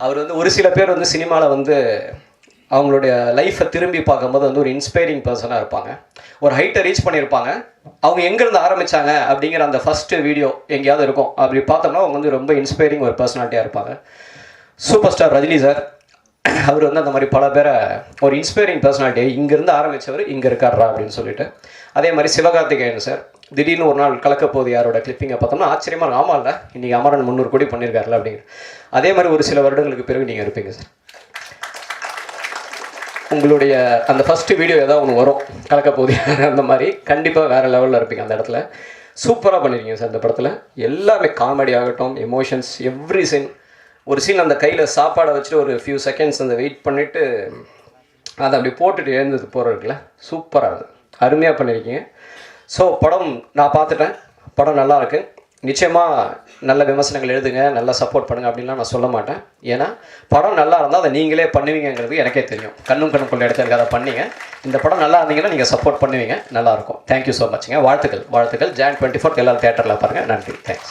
அவர் வந்து ஒரு சில பேர் வந்து சினிமாவில் வந்து அவங்களுடைய லைஃப்பை திரும்பி பார்க்கும்போது வந்து ஒரு இன்ஸ்பைரிங் பர்சனாக இருப்பாங்க. ஒரு ஹைட்டை ரீச் பண்ணியிருப்பாங்க. அவங்க எங்கேருந்து ஆரம்பித்தாங்க அப்படிங்கிற அந்த ஃபஸ்ட்டு வீடியோ எங்கேயாவது இருக்கும். அப்படி பார்த்தோம்னா அவங்க வந்து ரொம்ப இன்ஸ்பைரிங் ஒரு பர்சனாலிட்டியாக இருப்பாங்க. சூப்பர் ஸ்டார் ரஜினி சார் அவர் வந்து அந்த மாதிரி பல பேரை ஒரு இன்ஸ்பைரிங் பர்சனாலிட்டி இங்கேருந்து ஆரம்பித்தவர் இங்கே இருக்காரா அப்படின்னு சொல்லிட்டு. அதே மாதிரி சிவகார்த்திகேயன் சார் திடீர்னு ஒரு நாள் கலக்கப்போது யாரோட கிளிப்பிங்கை பார்த்தோம்னா ஆச்சரியமாக ஆமாம் இல்லை இன்றைக்கி அமரன் 300 கோடி பண்ணியிருக்காருல அப்படிங்கிற. அதே மாதிரி ஒரு சில வருடங்களுக்கு பிறகு நீங்கள் இருப்பீங்க சார். உங்களுடைய அந்த ஃபஸ்ட்டு வீடியோ ஏதாவது ஒன்று வரும் கலக்கப்போது அந்த மாதிரி கண்டிப்பாக வேறு லெவலில் இருப்பீங்க அந்த இடத்துல. சூப்பராக பண்ணியிருக்கீங்க சார் இந்த படத்தில். எல்லாமே காமெடி ஆகட்டும், எமோஷன்ஸ், எவ்ரி சீன். ஒரு சீன் அந்த கையில் சாப்பாடை வச்சுட்டு ஒரு ஃபியூ செகண்ட்ஸ் அந்த வெயிட் பண்ணிவிட்டு அதை அப்படி போட்டுட்டு எழுந்தது போகிறதுக்குல சூப்பராக இருக்குது. அருமையாக பண்ணியிருக்கீங்க. ஸோ படம் நான் பார்த்துட்டேன். படம் நல்லாயிருக்கு. நிச்சயமாக நல்ல விமர்சனங்கள் எழுதுங்க, நல்லா சப்போர்ட் பண்ணுங்கள் அப்படின்லாம் நான் சொல்ல மாட்டேன். ஏன்னா படம் நல்லா இருந்தால் அதை நீங்களே பண்ணுவீங்கிறது எனக்கே தெரியும். கண்ணும் கொண்ட இடத்துல அதை பண்ணீங்க. இந்த படம் நல்லா இருந்தீங்கன்னா நீங்கள் சப்போர்ட் பண்ணுவீங்க. நல்லாயிருக்கும். தேங்க்யூ ஸோ மச்ங்க. வாழ்த்துக்கள். Jan 24 எல்லாரும் தியேட்டரில் பாருங்கள். நன்றி. தேங்க்ஸ்.